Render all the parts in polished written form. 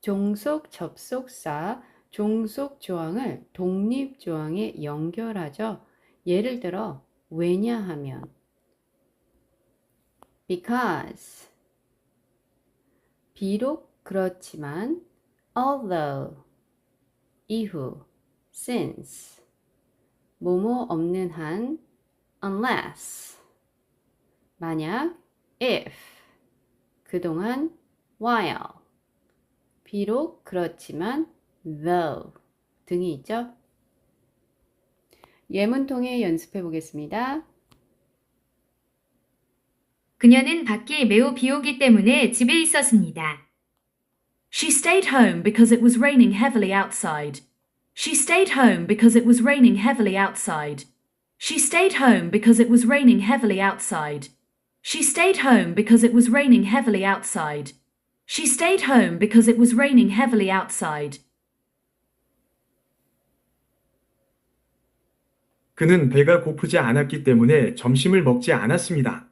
종속 접속사, 종속 조항을 독립 조항에 연결하죠. 예를 들어 왜냐하면 because 비록 그렇지만 although 이후 since 뭐뭐 없는 한 unless 만약 if 그동안 while 비록 그렇지만 though 등이 있죠. 예문 통해 연습해 보겠습니다. 그녀는 밖이 매우 비 오기 때문에 집에 있었습니다. She stayed home because it was raining heavily outside. She stayed home because it was raining heavily outside. She stayed home because it was raining heavily outside. She stayed home because it was raining heavily outside. She stayed home because it was raining heavily outside. 그는 배가 고프지 않았기 때문에 점심을 먹지 않았습니다.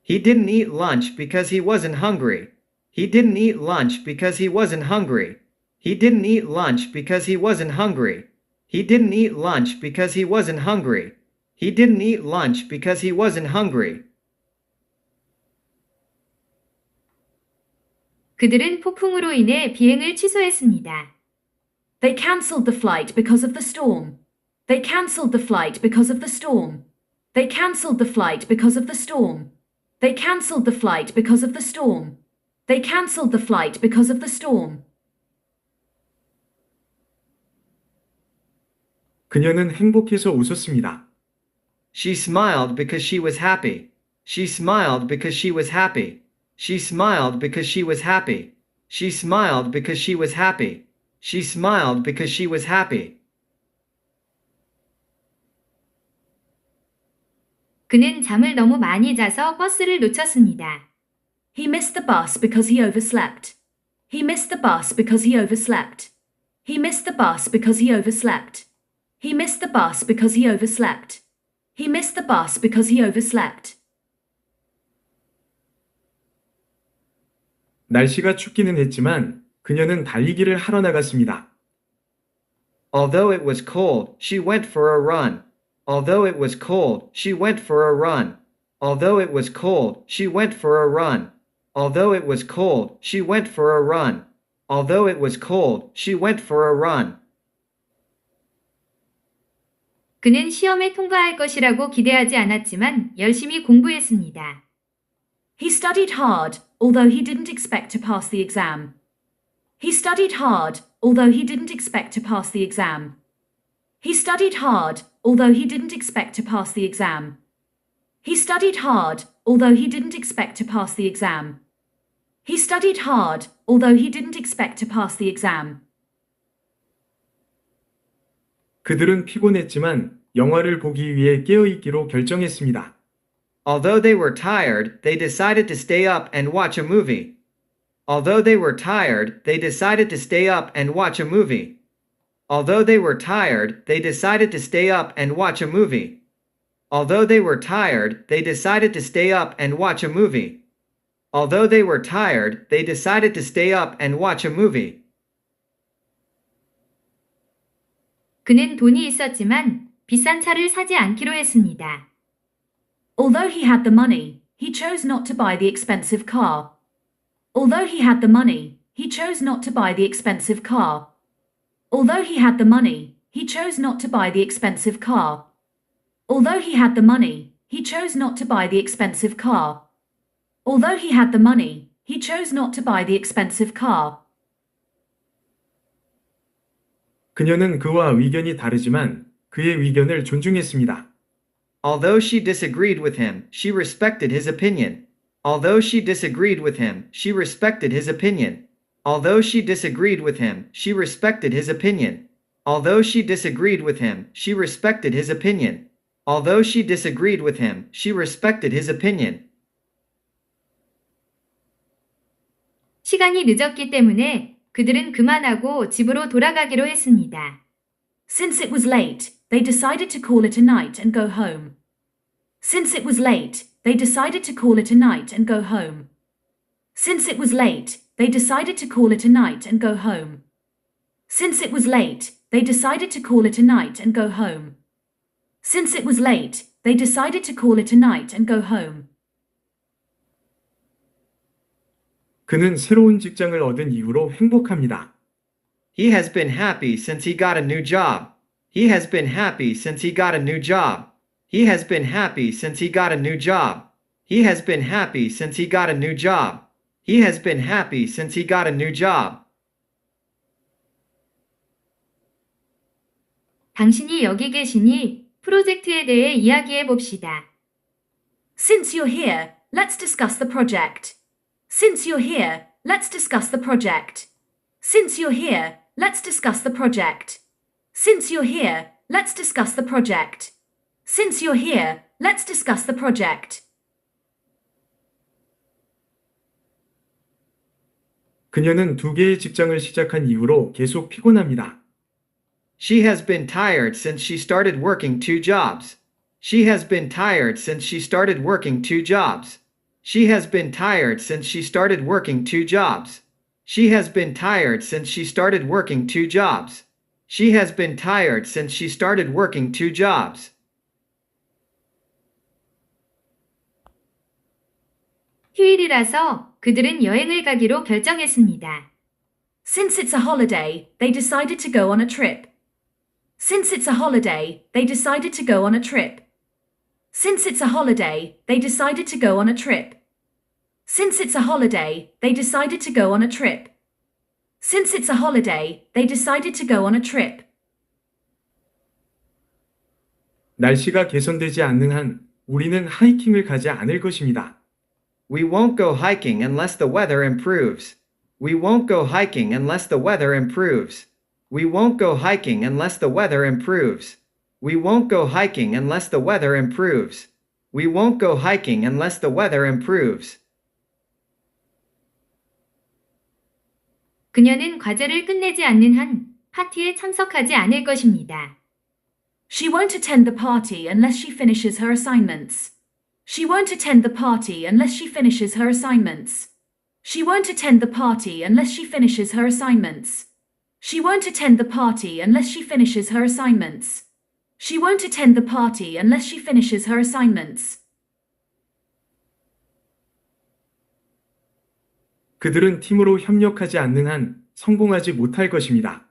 He didn't eat lunch because he wasn't hungry. He didn't eat lunch because he wasn't hungry. He didn't eat lunch because he wasn't hungry. He didn't eat lunch because he wasn't hungry. He didn't eat lunch because he wasn't hungry. 그들은 폭풍으로 인해 비행을 취소했습니다. They cancelled the flight because of the storm. They cancelled the flight because of the storm. They cancelled the flight because of the storm. They cancelled the flight because of the storm. They cancelled the flight because of the storm. 그녀는 행복해서 웃었습니다. She smiled because she was happy. She smiled because she was happy. She smiled because she was happy. She smiled because she was happy. She smiled because she was happy. 그는 잠을 너무 많이 자서 버스를 놓쳤습니다. He missed the bus because he overslept. He missed the bus because he overslept. He missed the bus because he overslept. He missed the bus because he overslept. He missed the bus because he overslept. 날씨가 춥기는 했지만 그녀는 달리기를 하러 나갔습니다. Although it was cold, she went for a run. Although it was cold, she went for a run. Although it was cold, she went for a run. Although it was cold, she went for a run. Although it was cold, she went for a run. 그는 시험에 통과할 것이라고 기대하지 않았지만 열심히 공부했습니다. He studied hard, although he didn't expect to pass the exam. He studied hard, although he didn't expect to pass the exam. He studied hard, although he didn't expect to pass the exam. He studied hard, although he didn't expect to pass the exam. He studied hard, although he didn't expect to pass the exam. 그들은 피곤했지만 영화를 보기 위해 깨어있기로 결정했습니다. Although they were tired, they decided to stay up and watch a movie. Although they were tired, they decided to stay up and watch a movie. Although they were tired, they decided to stay up and watch a movie. Although they were tired, they decided to stay up and watch a movie. Although they were tired, they decided to stay up and watch a movie. 그는 돈이 있었지만 비싼 차를 사지 않기로 했습니다. Although he had the money, he chose not to buy the expensive car. Although he had the money, he chose not to buy the expensive car. Although he had the money, he chose not to buy the expensive car. Although he had the money, he chose not to buy the expensive car. Although he had the money, he chose not to buy the expensive car. 그녀는 그와 의견이 다르지만 그의 의견을 존중했습니다. Although she disagreed with him, she respected his opinion. Although she disagreed with him, she respected his opinion. Although she disagreed with him, she respected his opinion. Although she disagreed with him, she respected his opinion. Although she disagreed with him, she respected his opinion. 시간이 늦었기 때문에 그들은 그만하고 집으로 돌아가기로 했습니다. Since it was late, they decided to call it a night and go home. Since it was late, they decided to call it a night and go home. Since it was late, they decided to call it a night and go home. Since it was late, they decided to call it a night and go home. Since it was late, they decided to call it a night and go home. 그는 새로운 직장을 얻은 이후로 행복합니다. He has been happy since he got a new job. He has been happy since he got a new job. He has been happy since he got a new job. He has been happy since he got a new job. He has been happy since he got a new job. 당신이 여기 계시니 프로젝트에 대해 이야기해 봅시다. Since you're here, let's discuss the project. Since you're here, let's discuss the project. Since you're here, let's discuss the project. Since you're here, let's discuss the project. Since you're here, let's discuss the project. 그녀는 2개의 직장을 시작한 이후로 계속 피곤합니다. She has been tired since she started working 2 jobs. She has been tired since she started working 2 jobs. She has been tired since she started working 2 jobs. She has been tired since she started working 2 jobs. She has been tired since she started working 2 jobs. 휴일이라서 그들은 여행을 가기로 결정했습니다. Since it's a holiday, they decided to go on a trip. Since it's a holiday, they decided to go on a trip. Since it's a holiday, they decided to go on a trip. Since it's a holiday, they decided to go on a trip. Since it's a holiday, they decided to go on a trip. 날씨가 개선되지 않는 한 우리는 하이킹을 가지 않을 것입니다. We won't go hiking unless the weather improves. We won't go hiking unless the weather improves. We won't go hiking unless the weather improves. We won't go hiking unless the weather improves. We won't go hiking unless the weather improves. 그녀는 과제를 끝내지 않는 한 파티에 참석하지 않을 것입니다. She won't attend the party unless she finishes her assignments. She won't attend the party unless she finishes her assignments. She won't attend the party unless she finishes her assignments. She won't attend the party unless she finishes her assignments. She won't attend the party unless she finishes her assignments. 그들은 팀으로 협력하지 않는 한 성공하지 못할 것입니다.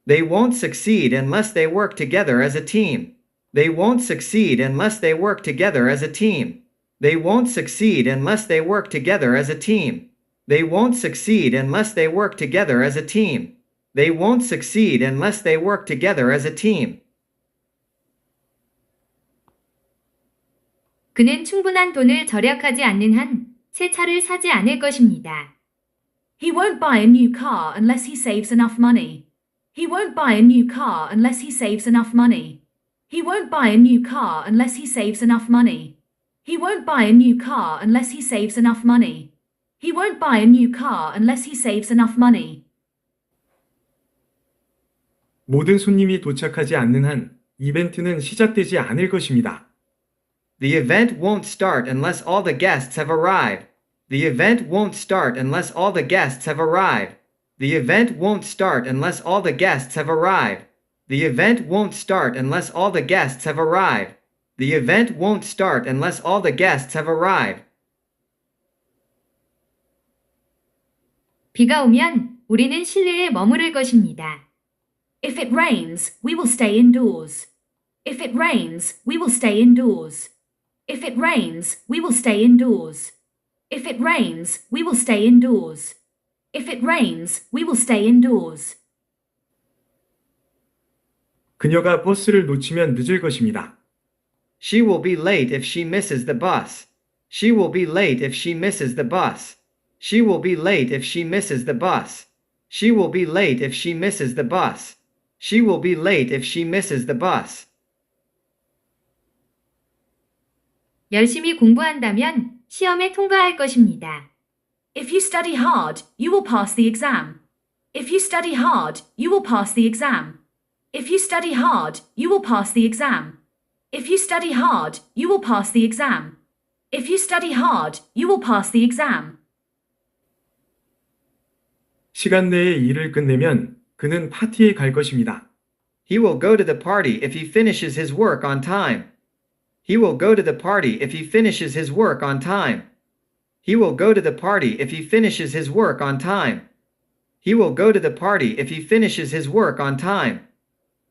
They won't succeed unless they work together as a team. They won't succeed unless they work together as a team. They won't succeed unless they work together as a team. They won't succeed unless they work together as a team. They won't succeed unless they work together as a team. 그는 충분한 돈을 절약하지 않는 한 새 차를 사지 않을 것입니다. He won't buy a new car unless he saves enough money. He won't buy a new car unless he saves enough money. He won't buy a new car unless he saves enough money. He won't buy a new car unless he saves enough money. He won't buy a new car unless he saves enough money. 모든 손님이 도착하지 않는 한 이벤트는 시작되지 않을 것입니다. The event won't start unless all the guests have arrived. The event won't start unless all the guests have arrived. The event won't start unless all the guests have arrived. The event won't start unless all the guests have arrived. The event won't start unless all the guests have arrived. 비가 오면 우리는 실내에 머무를 것입니다. If it rains, we will stay indoors. If it rains, we will stay indoors. If it rains, we will stay indoors. If it rains, we will stay indoors. If it rains, we will stay indoors. 그녀가 버스를 놓치면 늦을 것입니다. She will be late if she misses the bus. She will be late if she misses the bus. She will be late if she misses the bus. She will be late if she misses the bus. She will be late if she misses the bus. 열심히 공부한다면 시험에 통과할 것입니다. If you study hard, you will pass the exam. If you study hard, you will pass the exam. If you study hard, you will pass the exam. If you study hard, you will pass the exam. If you study hard, you will pass the exam. 시간 내에 일을 끝내면 그는 파티에 갈 것입니다. He will go to the party if he finishes his work on time. He will go to the party if he finishes his work on time. He will go to the party if he finishes his work on time. He will go to the party if he finishes his work on time.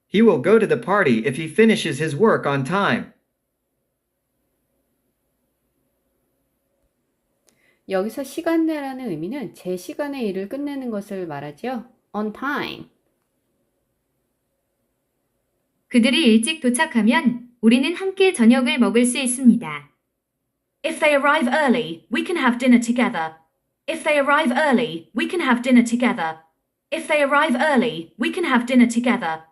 He will go to the party if he finishes his work on time. 여기서 시간 내라는 의미는 제 시간에 일을 끝내는 것을 말하죠. On time. 그들이 일찍 도착하면 우리는 함께 저녁을 먹을 수 있습니다. If they arrive early, we can have dinner together. If they arrive early, we can have dinner together. If they arrive early, we can have dinner together.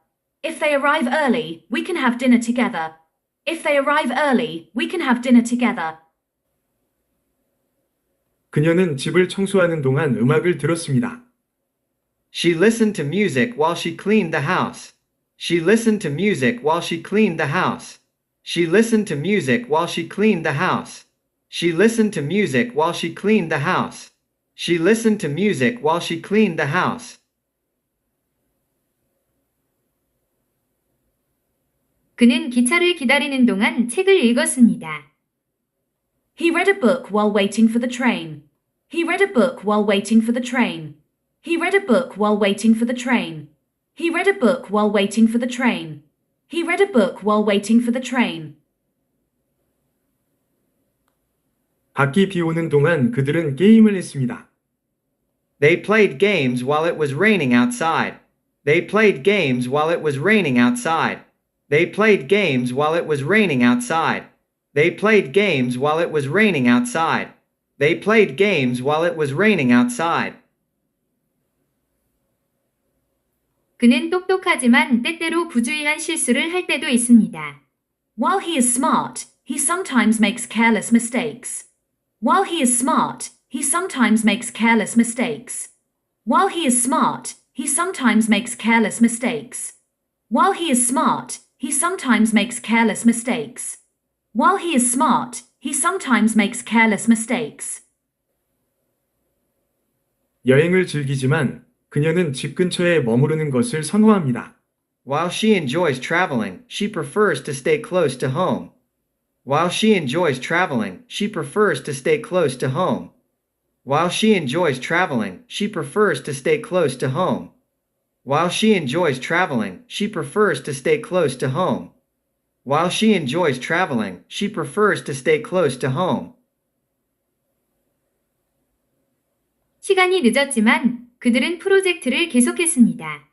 If they arrive early, we can have dinner together. If they arrive early, we can have dinner together. 그녀는 집을 청소하는 동안 음악을 들었습니다. She listened to music while she cleaned the house. She listened to music while she cleaned the house. She listened to music while she cleaned the house. She listened to music while she cleaned the house. She listened to music while she cleaned the house. 그는 기차를 기다리는 동안 책을 읽었습니다. He read a book while waiting for the train. He read a book while waiting for the train. He read a book while waiting for the train. He read a book while waiting for the train. He read a book while waiting for the train. 밖이 비 오는 동안 그들은 게임을 했습니다. They played games while it was raining outside. They played games while it was raining outside. They played games while it was raining outside. They played games while it was raining outside. They played games while it was raining outside. 그는 똑똑하지만 때때로 부주의한 실수를 할 때도 있습니다. While he is smart, he sometimes makes careless mistakes. While he is smart, he sometimes makes careless mistakes. While he is smart, he sometimes makes careless mistakes. While he is smart, he sometimes makes careless mistakes. While he is smart, he sometimes makes careless mistakes. 여행을 즐기지만 그녀는 집 근처에 머무르는 것을 선호합니다. While she enjoys traveling, she prefers to stay close to home. While she enjoys traveling, she prefers to stay close to home. While she enjoys traveling, she prefers to stay close to home. While she enjoys traveling, she prefers to stay close to home. While she enjoys traveling, she prefers to stay close to home. 시간이 늦었지만 그들은 프로젝트를 계속했습니다.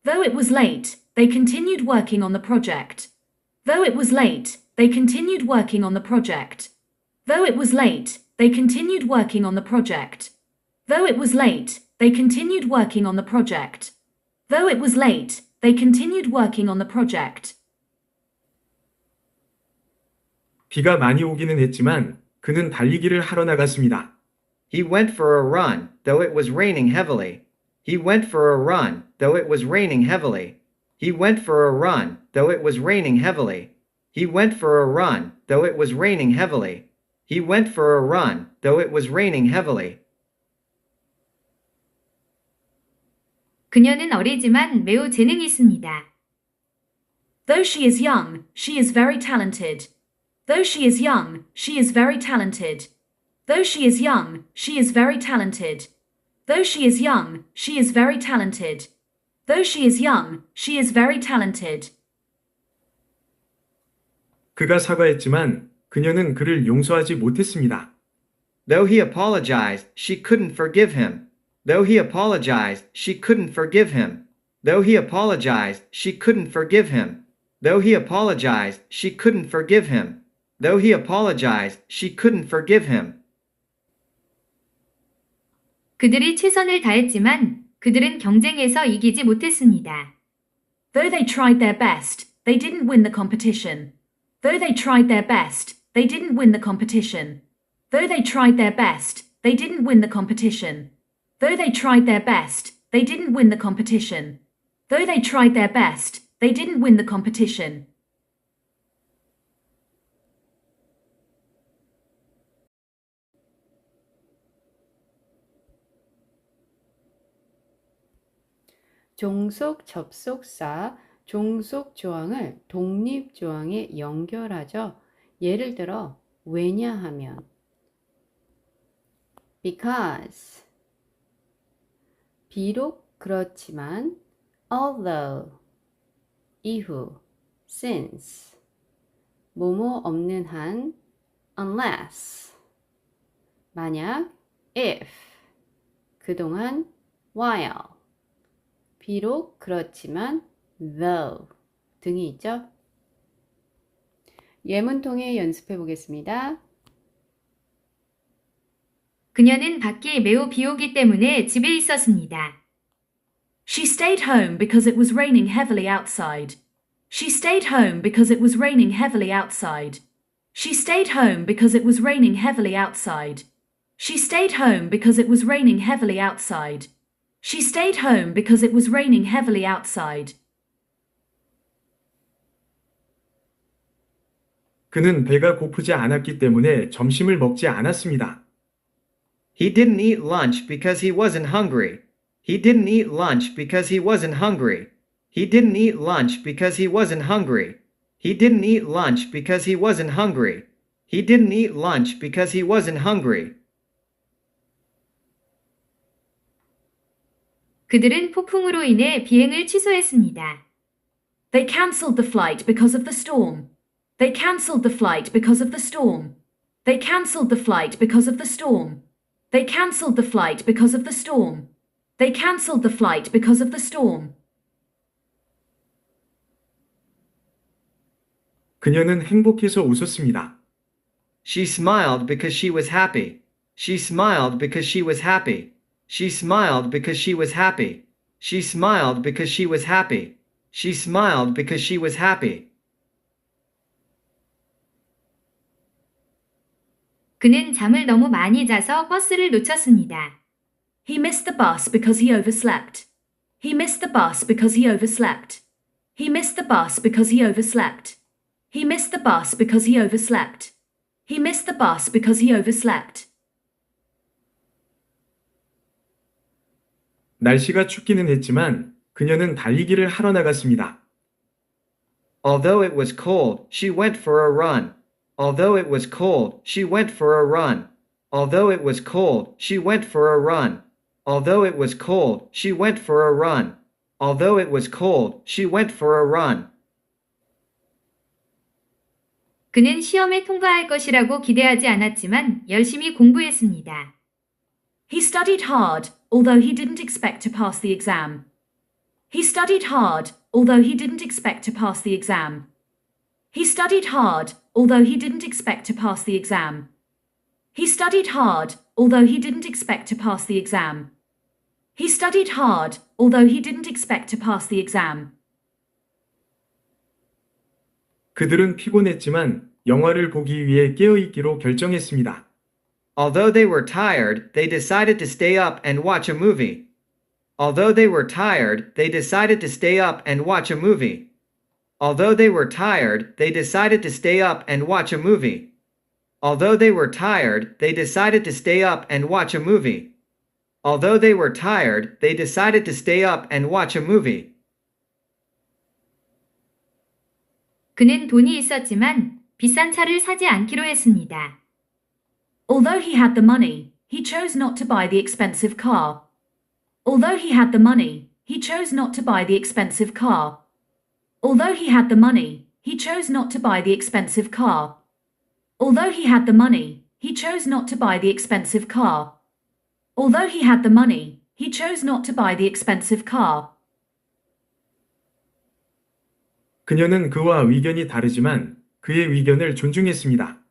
Though it was late, they continued working on the project. Though it was late, they continued working on the project. Though it was late, they continued working on the project. Though it was late, they continued working on the project. Though it was late, they continued working on the project. 비가 많이 오기는 했지만 그는 달리기를 하러 나갔습니다. He went for a run, though it was raining heavily. He went for a run, though it was raining heavily. He went for a run, though it was raining heavily. He went for a run, though it was raining heavily. He went for a run, though it was raining heavily. 그녀는 어리지만 매우 재능이 있습니다. Though she is young, she is very talented. Though she is young, she is very talented. Though she is young, she is very talented. Though she is young, she is very talented. Though she is young, she is very talented. 그가 사과했지만 그녀는 그를 용서하지 못했습니다. Though he apologized, she couldn't forgive him. Though he apologized, she couldn't forgive him. Though he apologized, she couldn't forgive him. Though he apologized, she couldn't forgive him. Though he apologized, she couldn't forgive him. 그들이 최선을 다했지만 그들은 경쟁에서 이기지 못했습니다. Though they tried their best, they didn't win the competition. Though they tried their best, they didn't win the competition. Though they tried their best, they didn't win the competition. Though they tried their best, they didn't win the competition. Though they tried their best, they didn't win the competition. 종속 접속사, 종속 조항을 독립 조항에 연결하죠. 예를 들어 왜냐하면 because 비록 그렇지만 although 이후 since 뭐뭐 없는 한 unless 만약 if 그동안 while 비록 그렇지만 though 등이 있죠. 예문 통해 연습해 보겠습니다. 그녀는 밖이 매우 비 오기 때문에 집에 있었습니다. She stayed home because it was raining heavily outside. She stayed home because it was raining heavily outside. She stayed home because it was raining heavily outside. She stayed home because it was raining heavily outside. She stayed home because it was raining heavily outside. 그는 배가 고프지 않았기 때문에 점심을 먹지 않았습니다. He didn't eat lunch because he wasn't hungry. He didn't eat lunch because he wasn't hungry. He didn't eat lunch because he wasn't hungry. He didn't eat lunch because he wasn't hungry. He didn't eat lunch because he wasn't hungry. 그들은 폭풍으로 인해 비행을 취소했습니다. They cancelled the flight because of the storm. They cancelled the flight because of the storm. They cancelled the flight because of the storm. They cancelled the flight because of the storm. They cancelled the flight because of the storm. 그녀는 행복해서 웃었습니다. She smiled because she was happy. She smiled because she was happy. She smiled because she was happy. She smiled because she was happy. She smiled because she was happy. 그는 잠을 너무 많이 자서 버스를 놓쳤습니다. He missed the bus because he overslept. He missed the bus because he overslept. He missed the bus because he overslept. He missed the bus because he overslept. He missed the bus because he overslept. 날씨가 춥기는 했지만 그녀는 달리기를 하러 나갔습니다. Although it was cold, she went for a run. Although it was cold, she went for a run. Although it was cold, she went for a run. Although it was cold, she went for a run. Although it was cold, she went for a run. 그는 시험에 통과할 것이라고 기대하지 않았지만 열심히 공부했습니다. He studied hard, although he didn't expect to pass the exam. He studied hard, although he didn't expect to pass the exam. He studied hard, although he didn't expect to pass the exam. He studied hard, although he didn't expect to pass the exam. He studied hard, although he didn't expect to pass the exam. 그들은 피곤했지만 영화를 보기 위해 깨어있기로 결정했습니다. Although they were tired, they decided to stay up and watch a movie. Although they were tired, they decided to stay up and watch a movie. Although they were tired, they decided to stay up and watch a movie. Although they were tired, they decided to stay up and watch a movie. Although they were tired, they decided to stay up and watch a movie. 그는 돈이 있었지만 비싼 차를 사지 않기로 했습니다. Although he had the money, he chose not to buy the expensive car. Although he had the money, he chose not to buy the expensive car. Although he had the money, he chose not to buy the expensive car. Although he had the money, he chose not to buy the expensive car. Although he had the money, he chose not to buy the expensive car. 그녀는 그와 의견이 다르지만 그의 의견을 존중했습니다.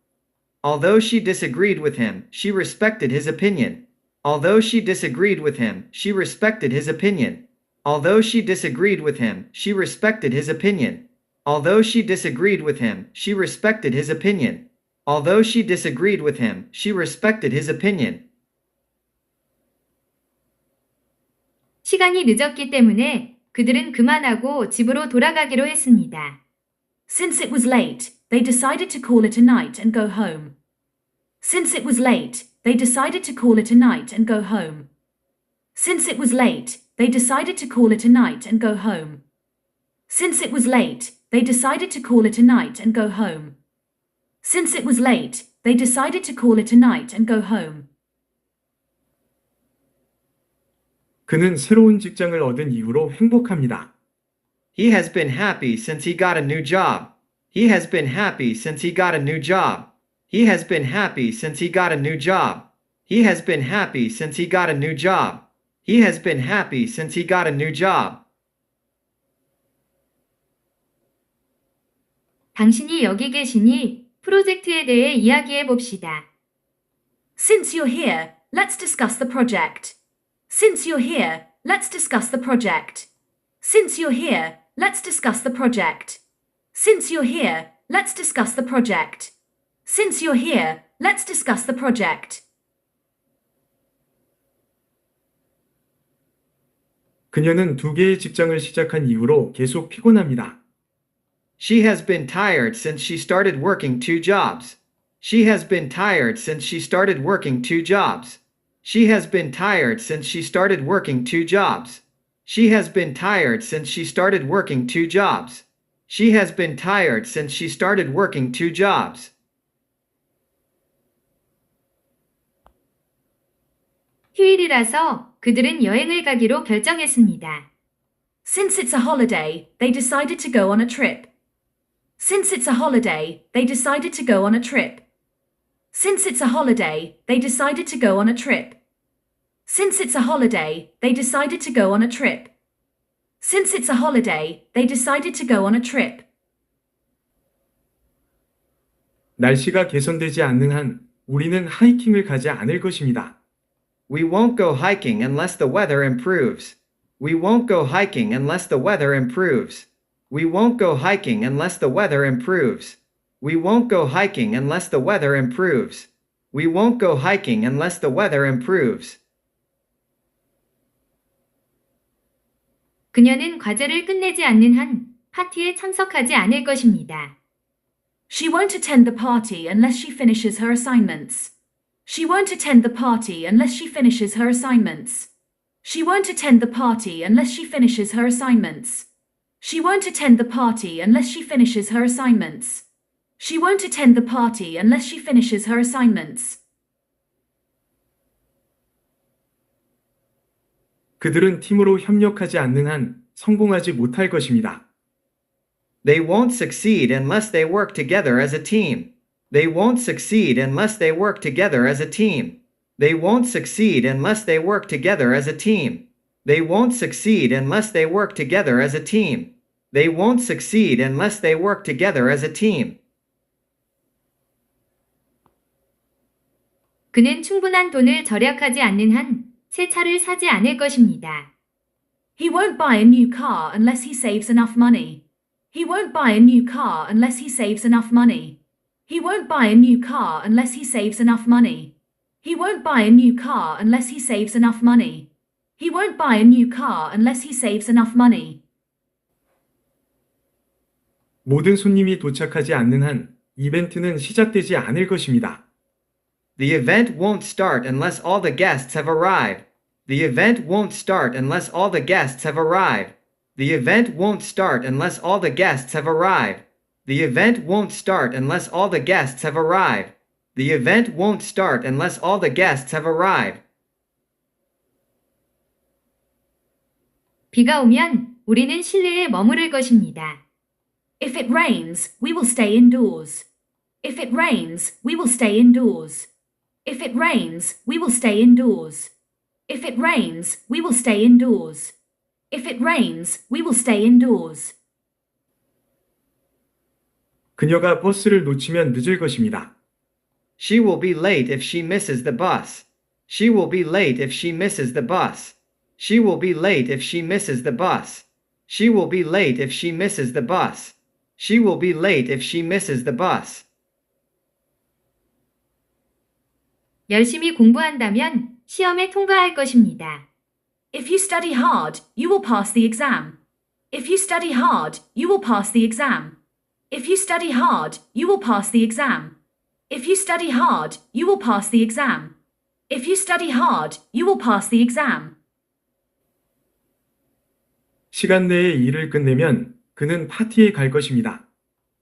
Although she disagreed with him, she respected his opinion. Although she disagreed with him, she respected his opinion. Although she disagreed with him, she respected his opinion. Although she disagreed with him, she respected his opinion. Although she disagreed with him, she respected his opinion. 시간이 늦었기 때문에 그들은 그만하고 집으로 돌아가기로 했습니다. Since it was late, they decided to call it a night and go home. Since it was late, they decided to call it a night and go home. Since it was late, they decided to call it a night and go home. Since it was late, they decided to call it a night and go home. Since it was late, they decided to call it a night and go home. 그는 새로운 직장을 얻은 이후로 행복합니다. He has been happy since he got a new job. He has been happy since he got a new job. He has been happy since he got a new job. He has been happy since he got a new job. He has been happy since he got a new job. 당신이 여기 계시니 프로젝트에 대해 이야기해 봅시다. Since you're here, let's discuss the project. Since you're here, let's discuss the project. Since you're here, let's discuss the project. Since you're here, let's discuss the project. Since you're here, let's discuss the project. 그녀는 2개의 직장을 시작한 이후로 계속 피곤합니다. She has been tired since she started working 2 jobs. She has been tired since she started working 2 jobs. She has been tired since she started working 2 jobs. She has been tired since she started working 2 jobs. She has been tired since she started working 2 jobs. 휴일이라서 그들은 여행을 가기로 결정했습니다. Since it's a holiday, they decided to go on a trip. Since it's a holiday, they decided to go on a trip. Since it's a holiday, they decided to go on a trip. Since it's a holiday, they decided to go on a trip. Since it's a holiday, they decided to go on a trip. 날씨가 개선되지 않는 한 우리는 하이킹을 가지 않을 것입니다. We won't go hiking unless the weather improves. We won't go hiking unless the weather improves. We won't go hiking unless the weather improves. We won't go hiking unless the weather improves. We won't go hiking unless the weather improves. 그녀는 과제를 끝내지 않는 한 파티에 참석하지 않을 것입니다. She won't attend the party unless she finishes her assignments. She won't attend the party unless she finishes her assignments. She won't attend the party unless she finishes her assignments. She won't attend the party unless she finishes her assignments. She won't attend the party unless she finishes her assignments. 그들은 팀으로 협력하지 않는 한 성공하지 못할 것입니다. They won't succeed unless they work together as a team. They won't succeed unless they work together as a team. They won't succeed unless they work together as a team. They won't succeed unless they work together as a team. They won't succeed unless they work together as a team. 그는 충분한 돈을 절약하지 않는 한 새 차를 사지 않을 것입니다. He won't buy a new car unless he saves enough money. He won't buy a new car unless he saves enough money. He won't buy a new car unless he saves enough money. He won't buy a new car unless he saves enough money. He won't buy a new car unless he saves enough money. 모든 손님이 도착하지 않는 한 이벤트는 시작되지 않을 것입니다. The event won't start unless all the guests have arrived. The event won't start unless all the guests have arrived. The event won't start unless all the guests have arrived. The event won't start unless all the guests have arrived. The event won't start unless all the guests have arrived. 비가 오면 우리는 실내에 머무를 것입니다. If it rains, we will stay indoors. If it rains, we will stay indoors. If it rains, we will stay indoors. If it rains, we will stay indoors. If it rains, we will stay indoors. 그녀가 버스를 놓치면 늦을 것입니다. She will be late if she misses the bus. She will be late if she misses the bus. She will be late if she misses the bus. She will be late if she misses the bus. She will be late if she misses the bus. 열심히 공부한다면 시험에 통과할 것입니다. If you study hard, you will pass the exam. If you study hard, you will pass the exam. If you study hard, you will pass the exam. If you study hard, you will pass the exam. If you study hard, you will pass the exam. 시간 내에 일을 끝내면 그는 파티에 갈 것입니다.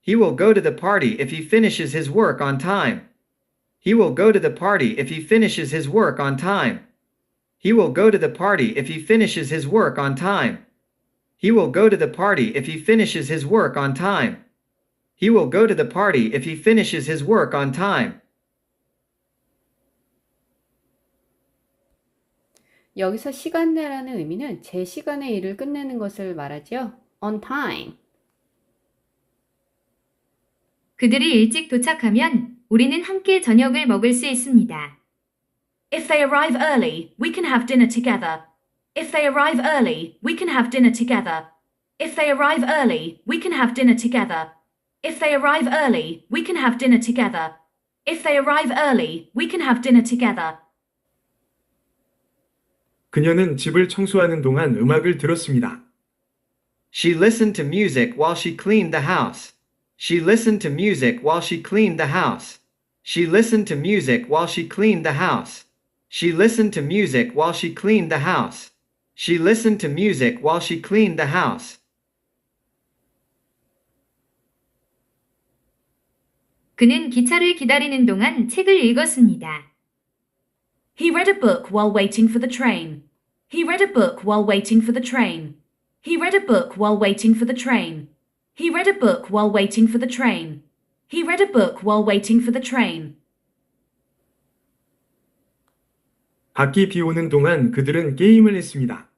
He will go to the party if he finishes his work on time. He will go to the party if he finishes his work on time. He will go to the party if he finishes his work on time. He will go to the party if he finishes his work on time. He will go to the party if he finishes his work on time. 여기서 시간 내라는 의미는 제 시간에 일을 끝내는 것을 말하죠. On time. 그들이 일찍 도착하면 우리는 함께 저녁을 먹을 수 있습니다. If they arrive early, we can have dinner together. If they arrive early, we can have dinner together. If they arrive early, we can have dinner together. If they arrive early, we can have dinner together. If they arrive early, we can have dinner together. 그녀는 집을 청소하는 동안 음악을 들었습니다. She listened to music while she cleaned the house. She listened to music while she cleaned the house. She listened to music while she cleaned the house. She listened to music while she cleaned the house. She listened to music while she cleaned the house. 그는 기차를 기다리는 동안 책을 읽었습니다. He read a book while waiting for the train. He read a book while waiting for the train. He read a book while waiting for the train. He read a book while waiting for the train. He read a book while waiting for the train. 밖이 비 오는 동안 그들은 게임을 했습니다.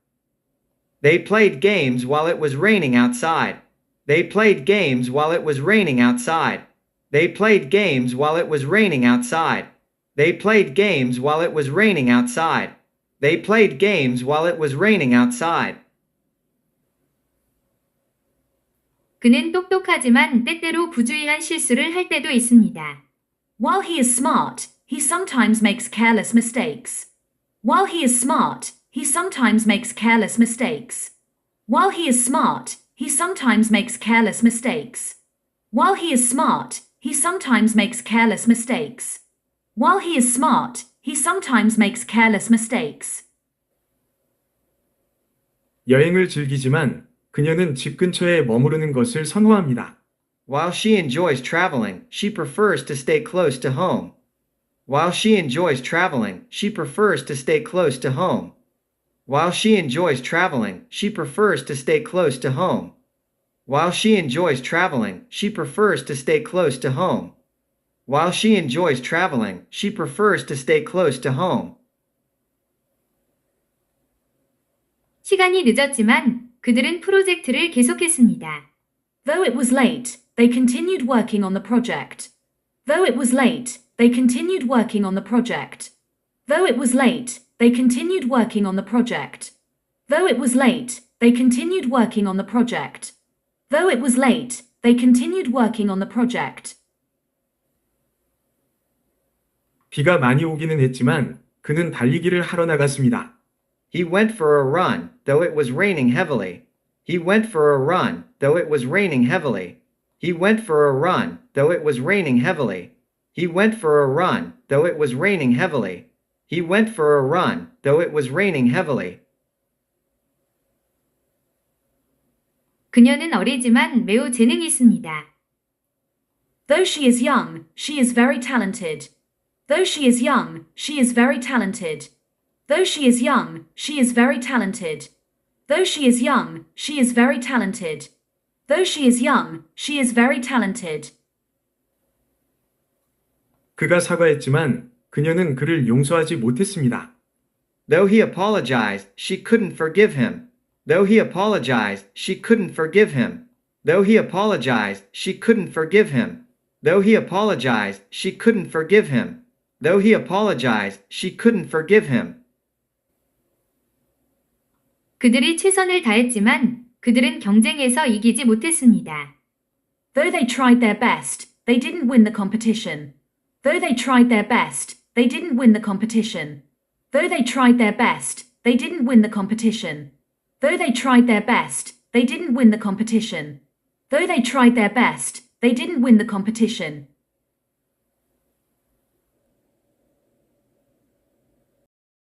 They played games while it was raining outside. They played games while it was raining outside. They played games while it was raining outside. They played games while it was raining outside. They played games while it was raining outside. 그는 똑똑하지만 때때로 부주의한 실수를 할 때도 있습니다. While he is smart, he sometimes makes careless mistakes. While he is smart, he sometimes makes careless mistakes. While he is smart, he sometimes makes careless mistakes. While he is smart, he sometimes makes careless mistakes. While he is smart, he sometimes makes careless mistakes. 여행을 즐기지만 그녀는 집 근처에 머무르는 것을 선호합니다. While she enjoys traveling, she prefers to stay close to home. While she enjoys traveling, she prefers to stay close to home. While she enjoys traveling, she prefers to stay close to home. While she enjoys traveling, she prefers to stay close to home. While she enjoys traveling, she prefers to stay close to home. 시간이 늦었지만 그들은 프로젝트를 계속했습니다. Though it was late, they continued working on the project. Though it was late, they continued working on the project. Though it was late, they continued working on the project. Though it was late, they continued working on the project. Though it was late, they continued working on the project. 비가 많이 오기는 했지만 그는 달리기를 하러 나갔습니다. He went for a run, though it was raining heavily. He went for a run, though it was raining heavily. He went for a run, though it was raining heavily. He went for a run, though it was raining heavily. He went for a run, though it was raining heavily. 그녀는 어리지만 매우 재능이 있습니다. Though she is young, she is very talented. Though she is young, she is very talented. Though she is young, she is very talented. Though she is young, she is very talented. Though she is young, she is very talented. 그가 사과했지만 그녀는 그를 용서하지 못했습니다. Though he apologized, she couldn't forgive him. Though he apologized, she couldn't forgive him. Though he apologized, she couldn't forgive him. Though he apologized, she couldn't forgive him. Though he apologized, she couldn't forgive him. 그들이 최선을 다했지만 그들은 경쟁에서 이기지 못했습니다. Though they tried their best, they didn't win the competition. Though they tried their best, they didn't win the competition. Though they tried their best, they didn't win the competition. Though they tried their best, they didn't win the competition. Though they tried their best, they didn't win the competition.